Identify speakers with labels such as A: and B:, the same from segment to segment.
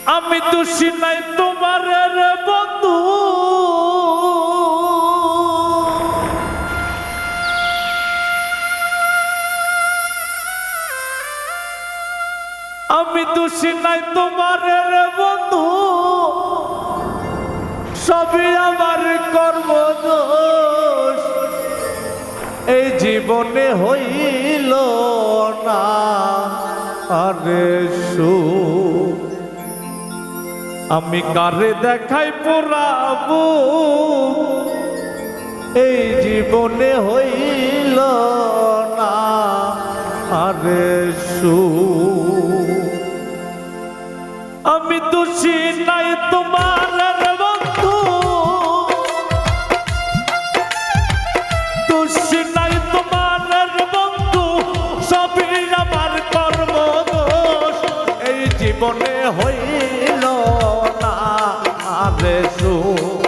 A: আমি দোষী নাই তোমার রে বন্ধু, আমি দোষী নাই তোমার রে বন্ধু, সবই আমার কর্ম দোষ। এই জীবনে হইল না আরে সুখ, আমি কারে দেখাই পোড়াবো, এই জীবনে হইল না আরে সুখ। আমি দোষী নাই তোমার বন্ধু, দোষী নাই তোমার বন্ধু, সবই আমার কর্ম দোষ। এই জীবনে হইল না আরে সুখ,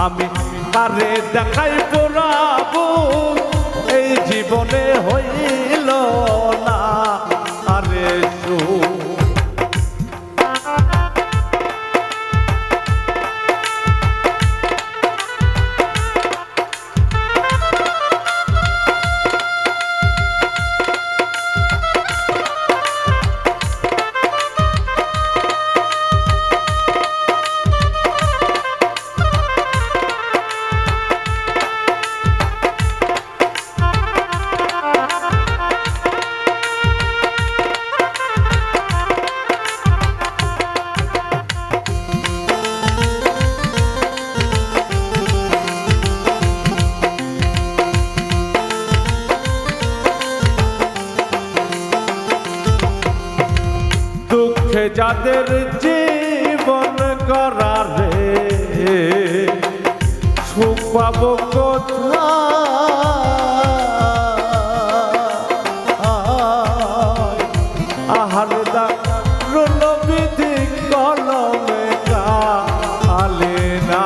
A: আমি কারে দেখাই পোড়াবো, এই জীবনে হইল না আরে সুখ। দুঃখে যাদের জীবন গড়ারে সুখ পাবো কোথায়, আহার দারুণ বিধি কলমে কালে না।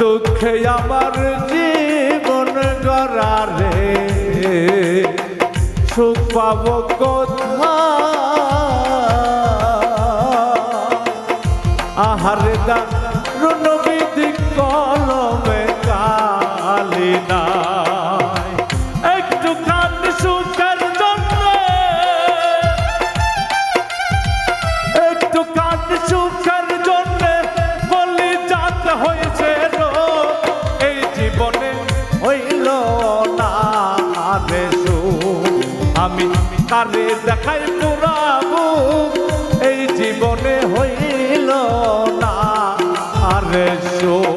A: দুঃখে আমার জীবন গড়ারে সুখ পাবো কোথায়, আহারে দারুণ বিধি কলমে কালি নাই। একটু খান সুখের জন্য, একটু খান সুখের জন্য বলি যাতে হয়েছে এই জীবনে হইল না আরে সুখ, আমি কারে দেখাই পোড়াবো, এই জীবনে হইল না আরে সুখ।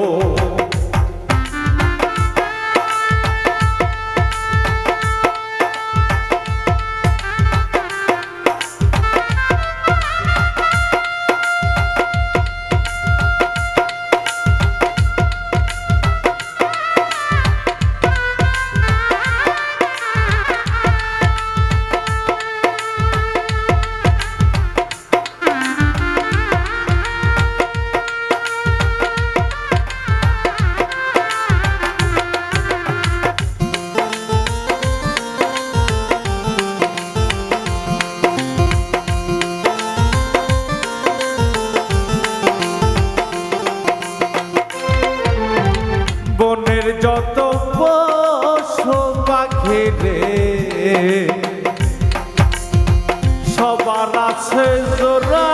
A: বনের যত পশু পাখি রে সবার আছে জোড়া,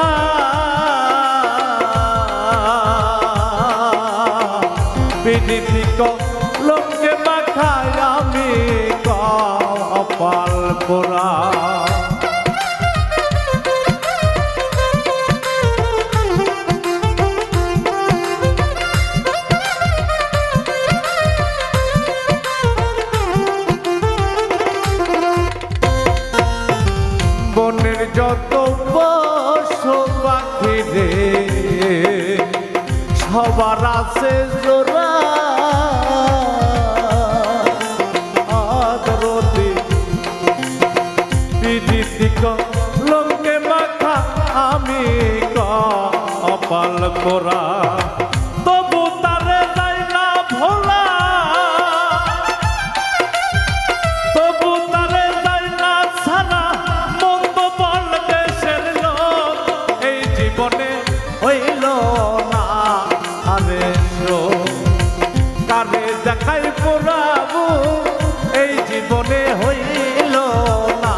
A: বিনীতি কলমকে মাখায় আমি কপাল পোড়া। বনের যত পশু পাখি রে সবার আছে জোড়া, আদরতি বিদিতি কলমকে মাখা কপাল পোড়া তবু তারে যাই না ভোলা তবু তারে যাই না ছাড়া মন্দ বল দেশের লোক এই জীবনে হইল না আরে কারে দেখাই পোড়াবো এই জীবনে হইল না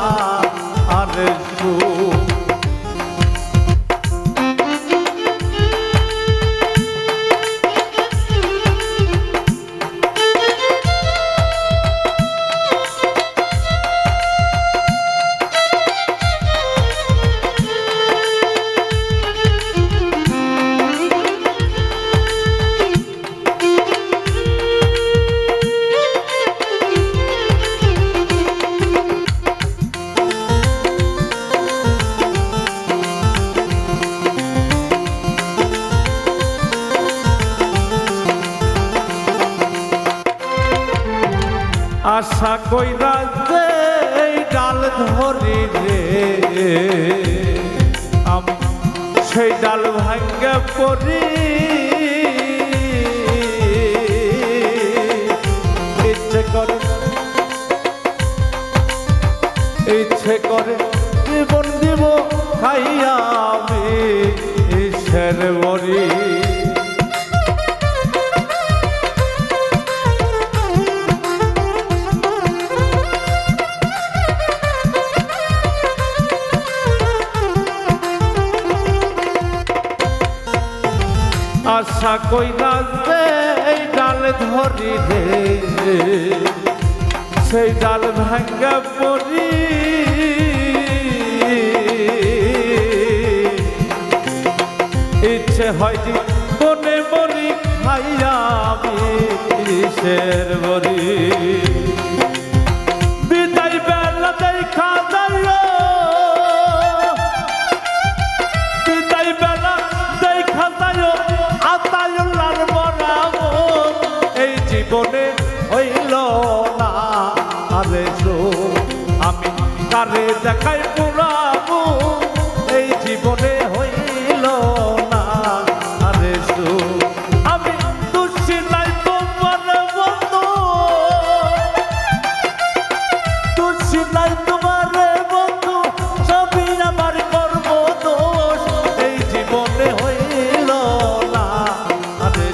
A: আরে আশা কইরা যে এই ডাল ধরি রে আমি সেই ডাল ভাঙ্গে পড়ি ইচ্ছে করে জীবন দিব খাইয়া আমি ঈশ্বর মরি আশা কইরা যে এই ডাল ধরি রে সেই ডাল ভাঙ্গা পড়ি ইচ্ছে হয় যে বনে মরি খাইয়া আমি কিসের মরি বিদায় বেলা দেখা যাইও বিদায় বেলা দেখা যাইও আতায়ুল্লাহর বরাবো এই জীবনে হইল না আরে আমি কারে দেখাই পুরাবো এই জীবনে হইল না আরে আমি দুষি নাই তোমার বন্ধু দুষি নাই তোমার বন্ধু সবই আমার কর্ম দোষ এই জীবনে হইল না আরে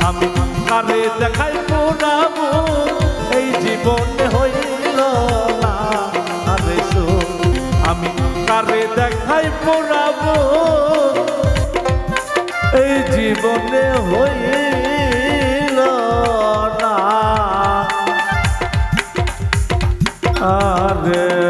A: আমি কারে দেখাই পুরাবো এই জীবনে হইল না আরে আমি কারে দেখাই পুরাবো এই জীবনে হইল না আরে